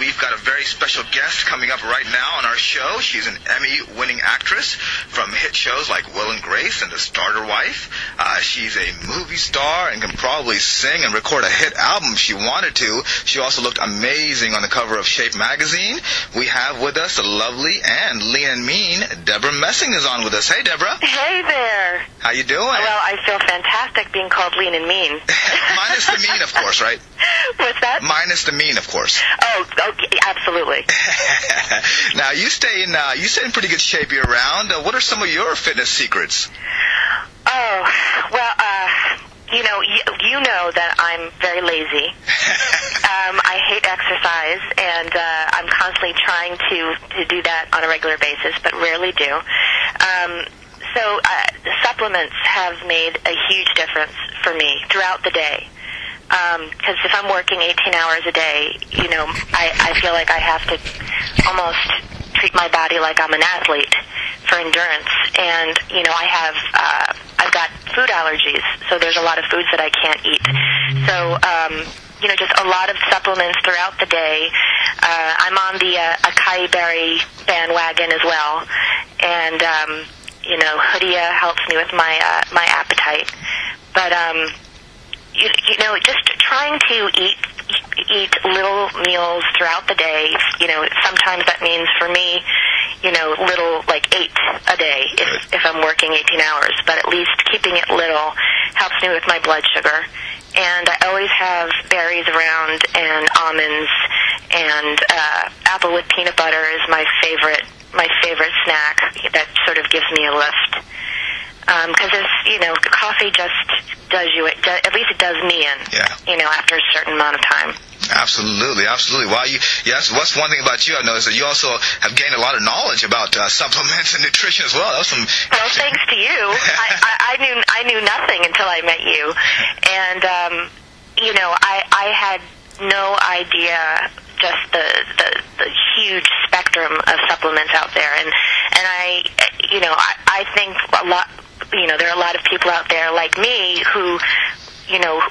we've got a very special guest coming up right now on our show. She's an Emmy-winning actress from hit shows like Will and Grace and The Starter Wife. She's a movie star and can probably sing and record a hit album if she wanted to. She also looked amazing on the cover of Shape magazine. We have with us the lovely and lean and mean Debra Messing is on with us. Hey, Debra. Hey there. How you doing? Well, I feel fantastic being called lean and mean. Minus the mean, of course, right? What's that? Minus the mean, of course. Oh, okay, absolutely. Now, you stay in pretty good shape year-round. What are some of your fitness secrets? Oh, well, you know that I'm very lazy. I hate exercise, and I'm constantly trying to do that on a regular basis, but rarely do. So supplements have made a huge difference for me throughout the day. Because if I'm working 18 hours a day, I feel like I have to almost treat my body like I'm an athlete for endurance. And, I've got food allergies, so there's a lot of foods that I can't eat. So, just a lot of supplements throughout the day. I'm on the acai berry bandwagon as well. And, Hoodia helps me with my appetite. But, just trying to eat little meals throughout the day. Sometimes that means for me, little, like 8 a day if I'm working 18 hours. But at least keeping it little helps me with my blood sugar. And I always have berries around and almonds, and apple with peanut butter is my favorite snack. That sort of gives me a lift. Because coffee just does you, at least it does me in, after a certain amount of time. Absolutely. Well, what's one thing about you I've noticed that you also have gained a lot of knowledge about supplements and nutrition as well. That was well, thanks to you. I knew nothing until I met you, and I had no idea just the huge spectrum of supplements out there, and I think a lot. There are a lot of people out there like me who,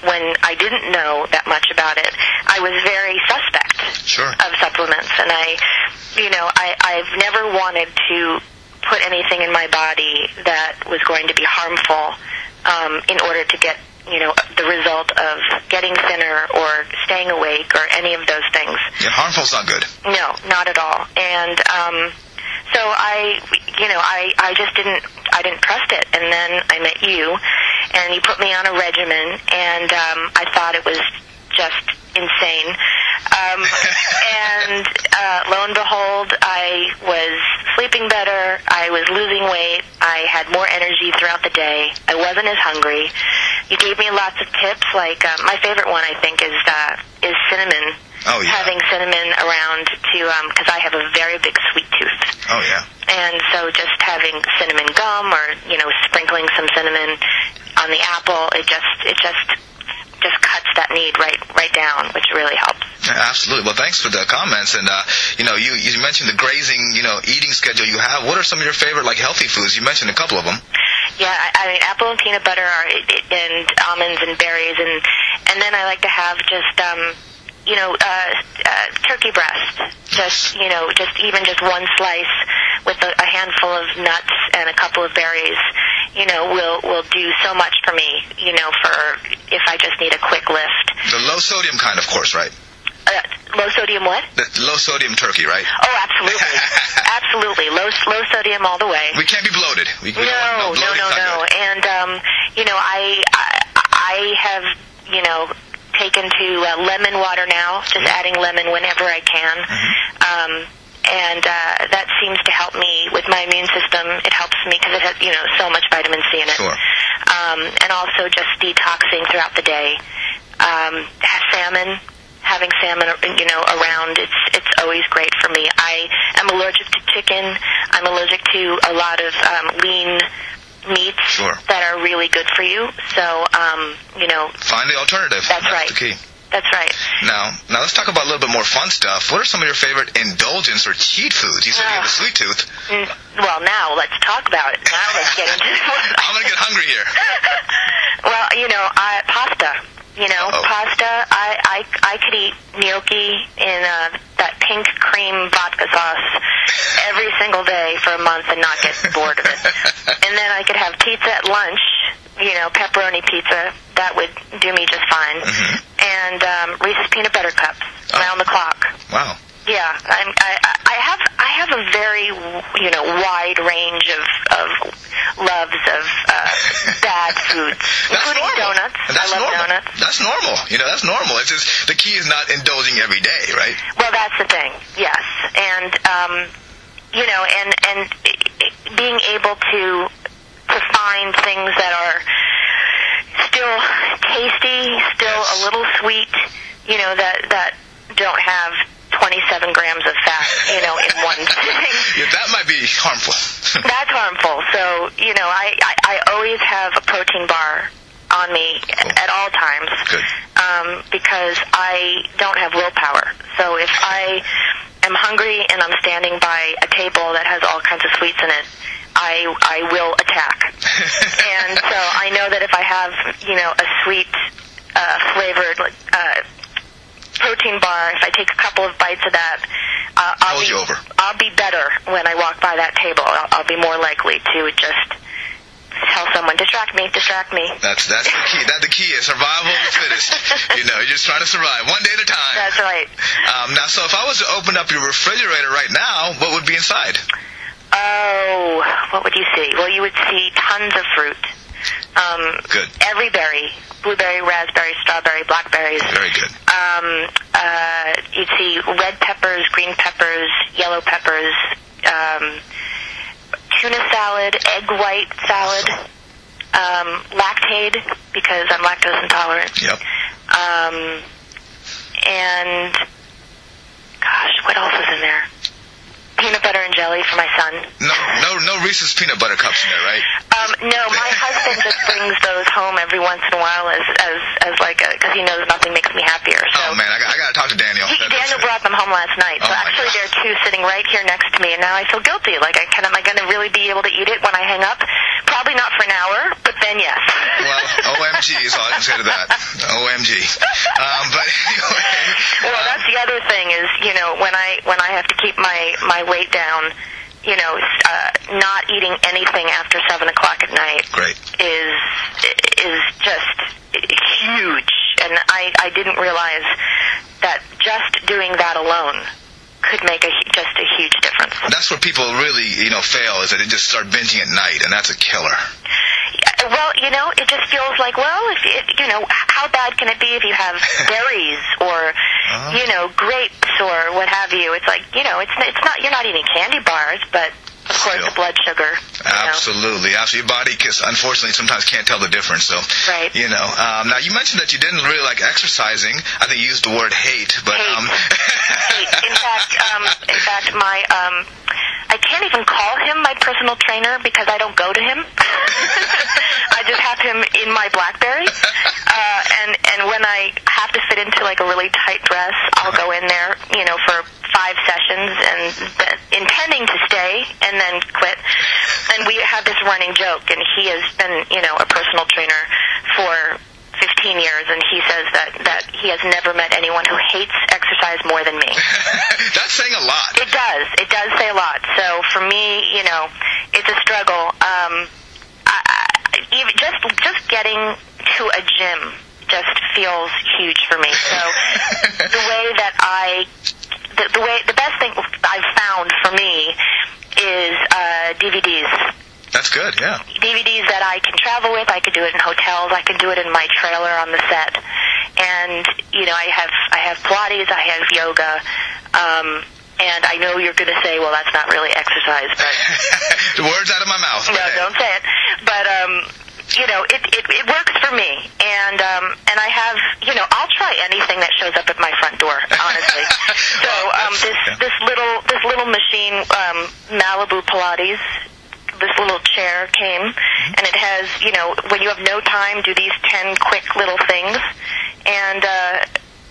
when I didn't know that much about it, I was very suspect of supplements. And I've never wanted to put anything in my body that was going to be harmful in order to get, the result of getting thinner or staying awake or any of those things. Yeah, harmful's not good. No, not at all. And so I just didn't trust it. And then I met you, and you put me on a regimen, and I thought it was just insane. And lo and behold, I was sleeping better, I was losing weight, I had more energy throughout the day, I wasn't as hungry. You gave me lots of tips, like my favorite one, I think, is cinnamon. Oh, yeah. Having cinnamon around to, because I have a very big sweet tooth. Oh, yeah. And so just having cinnamon gum or, sprinkling some cinnamon on the apple, it just cuts that need right down, which really helps. Yeah, absolutely. Well, thanks for the comments. And, you mentioned the grazing, eating schedule you have. What are some of your favorite, healthy foods? You mentioned a couple of them. Yeah, I mean, apple and peanut butter and almonds and berries. And then I like to have just, turkey breast. Just one slice with a handful of nuts and a couple of berries, will do so much for me, for if I just need a quick lift. The low sodium kind, of course, right? Low sodium what? The low sodium turkey, right? Oh, absolutely. Absolutely. Low sodium all the way. We can't be bloated. No. And, I have, taken to lemon water now, just adding lemon whenever I can. Mm-hmm. And that seems to help me with my immune system. It helps me because it has, so much vitamin C in it. Sure. And also just detoxing throughout the day. Having salmon, around, it's always great for me. I am allergic to chicken. I'm allergic to a lot of lean meats that are really good for you. So, find the alternative. That's right. The key. That's right. Now let's talk about a little bit more fun stuff. What are some of your favorite indulgence or cheat foods? You said you have a sweet tooth. Well, now let's talk about it. Now let's get into it. I'm going to get hungry here. Well, pasta. Pasta. I could eat gnocchi in that pink cream vodka sauce every single day for a month and not get bored of it. And then I could have pizza at lunch, pepperoni pizza. That would do me just fine. Mm-hmm. And Reese's peanut butter cups around the clock. Wow. Yeah, I have a very wide range of loves of bad foods, including donuts. I love donuts. That's normal. That's normal. It's just the key is not indulging every day, right? Well, that's the thing. Yes, and and being able to find things that are still tasty, still a little sweet, that don't have 27 grams of fat, in one thing. Yeah, that might be harmful. That's harmful. So, I always have a protein bar on me at all times. Good. Because I don't have willpower. So if I am hungry and I'm standing by a table that has all kinds of sweets in it, I will attack. And so I know that if I have, a sweet, flavored, protein bar, if I take a couple of bites of that, I'll be better when I walk by that table. I'll be more likely to just tell someone, distract me. That's the key. The key is survival of the fittest. You're just trying to survive one day at a time. That's right. Now, so if I was to open up your refrigerator right now, what would be inside? Oh, what would you see? Well, you would see tons of fruit. Good. Every berry. Blueberry, raspberry, strawberry, blackberries. Very good. You'd see red peppers, green peppers, yellow peppers, tuna salad, egg white salad, Lactaid, because I'm lactose intolerant. Yep. And, gosh, what else is in there? Peanut butter and jelly for my son. No Reese's peanut butter cups in there, right? No, my husband just brings those home every once in a while as like because he knows nothing makes me happier. So oh man, I got to talk to Daniel. Daniel brought them home last night. So actually, there are two sitting right here next to me, and now I feel guilty. Like, am I going to really be able to eat it when I hang up? Probably not for an hour, but then yes. Well, OMG is all I can say to that. OMG. But anyway. Well, that's the other thing is, when I have to keep my weight down, not eating anything after 7 o'clock at night is just huge. And I didn't realize that just doing that alone could make just a huge difference. That's where people really, fail, is that they just start binging at night, and that's a killer. Well, it just feels like, how bad can it be if you have berries or, grapes or what have you? It's like, it's not, you're not eating candy bars, but of course the blood sugar. Absolutely. Your body, unfortunately, sometimes can't tell the difference. So, right. Now you mentioned that you didn't really like exercising. I think you used the word hate, but hate. In fact, my I can't even call him my personal trainer because I don't go to him. I just have him in my BlackBerry, and when I have to fit into like a really tight dress, I'll go in there, for 5 sessions and intending to stay and then quit. And we have this running joke, and he has been, a personal trainer for 15 years, and he says that he has never met anyone who hates exercise more than me. That's saying a lot. It does say a lot. So for me, it's a struggle. Even just getting to a gym just feels huge for me. So the best thing I've found for me is DVDs. That's good, yeah. DVDs that I can travel with. I could do it in hotels. I can do it in my trailer on the set. And I have Pilates. I have yoga. And I know you're going to say, well, that's not really exercise, but the words out of my mouth. No, don't say it. But it works for me. And I have, I'll try anything that shows up at my front door, honestly. So this little machine, Malibu Pilates. This little chair came, and it has, when you have no time, do these 10 quick little things. And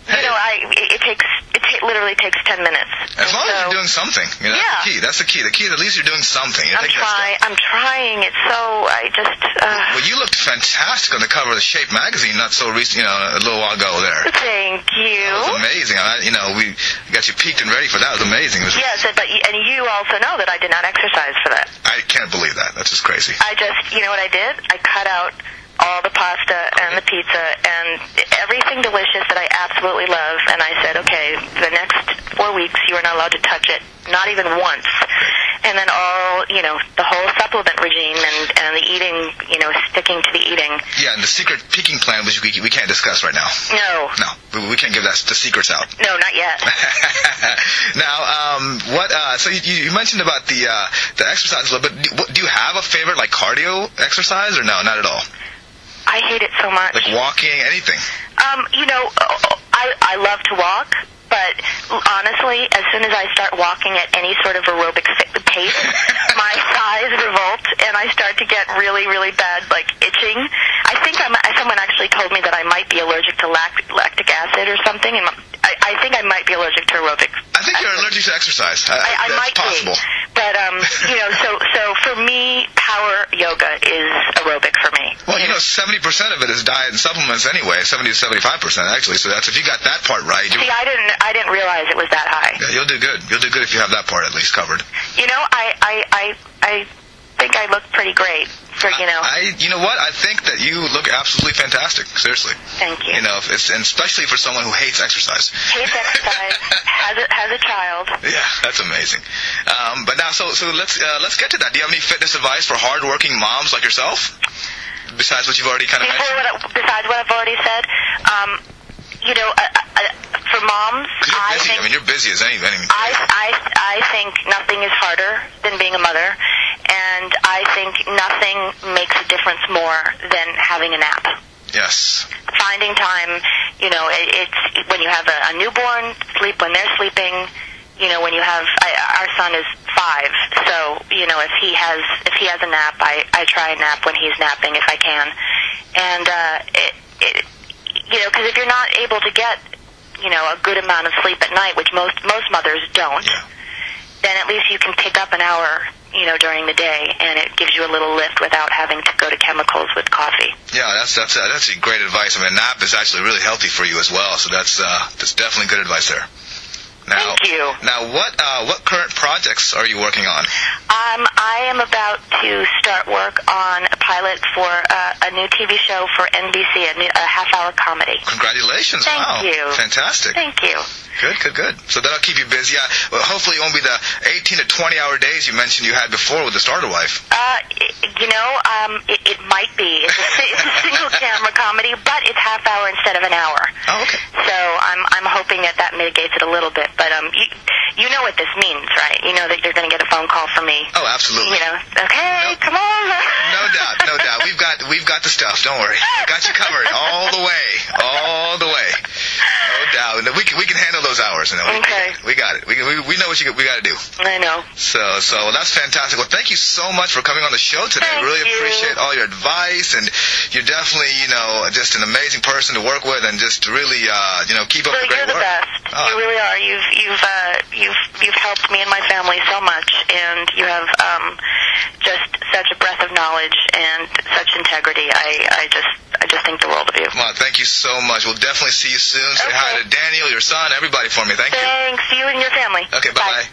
You know, it literally takes 10 minutes. As long as you're doing something, you know, that's the key. That's the key. The key is at least you're doing something. I'm trying. It's so, Well, you looked fantastic on the cover of the Shape magazine not so recent, a little while ago there. Thank you. That was amazing. We got you peaked and ready for that. It was amazing. Yes, and you also know that I did not exercise for that. I can't believe that. That's just crazy. You know what I did? I cut out all the pasta and the pizza and everything delicious that I absolutely love, and I said, okay, the next 4 weeks you are not allowed to touch it, not even once. And then the whole supplement regime and the eating, sticking to the eating. Yeah, and the secret peaking plan, which we can't discuss right now. No, we can't give the secrets out. No, not yet. Now, so you mentioned about the exercise a little bit. Do you have a favorite, like, cardio exercise, or no, not at all? I hate it so much. Like walking, anything? I love to walk, but honestly, as soon as I start walking at any sort of aerobic pace, my thighs revolt, and I start to get really, really bad, like, itching. I think someone actually told me that I might be allergic to lactic acid or something, and I think I might be allergic to aerobic. I think you're allergic to exercise. I might possible. be. But, so for me, power yoga is aerobic for me. Well, 70% of it is diet and supplements anyway, 70 to 75% actually, so that's, if you got that part right. See, I didn't realize it was that high. Yeah, you'll do good. You'll do good if you have that part at least covered. I think I look pretty great for, You know what? I think that you look absolutely fantastic. Seriously. Thank you. And especially for someone who hates exercise. Hates exercise, has a child. Yeah, that's amazing. But now, so let's get to that. Do you have any fitness advice for hardworking moms like yourself? Besides what you've already kind of mentioned? Besides what I've already said, for moms, you're busy as anything. I think nothing is harder than being a mother, and I think nothing makes a difference more than having a nap. Yes. Finding time, it's when you have a newborn, sleep when they're sleeping. When you have, our son is 5, so if he has a nap, I try a nap when he's napping if I can, and because if you're not able to get a good amount of sleep at night, which most mothers don't, then at least you can pick up an hour during the day, and it gives you a little lift without having to go to chemicals with coffee. Yeah, that's great advice. I mean, a nap is actually really healthy for you as well, so that's definitely good advice there. Now, thank you. Now, what current projects are you working on? I am about to start work on a pilot for a new TV show for NBC, a half-hour comedy. Congratulations. Thank you. Fantastic. Thank you. Good. So that'll keep you busy. Well, hopefully it won't be the 18 to 20-hour days you mentioned you had before with the starter wife. It might be. It's a single-camera comedy, but it's half-hour instead of an hour. Oh, okay. So I'm hoping that mitigates it a little bit. But you know what this means, right? You know that you're going to get a phone call from me. Oh, absolutely. Okay, come on. No doubt. We've got the stuff. Don't worry. Got you covered all the way. No doubt. We can handle those hours. Okay. We got it. We know what we got to do. I know. So that's fantastic. Well, thank you so much for coming on the show today. Thank really you. Appreciate all your advice, and you're definitely just an amazing person to work with, and just really keep up the great work. You're the best. You really are. You've helped me and my family so much, and you have just such a breadth of knowledge and such integrity. I just think the world of you. Well, thank you so much. We'll definitely see you soon. Say hi to Daniel, your son, everybody for me. Thank you. Thanks. You and your family. Okay, bye-bye.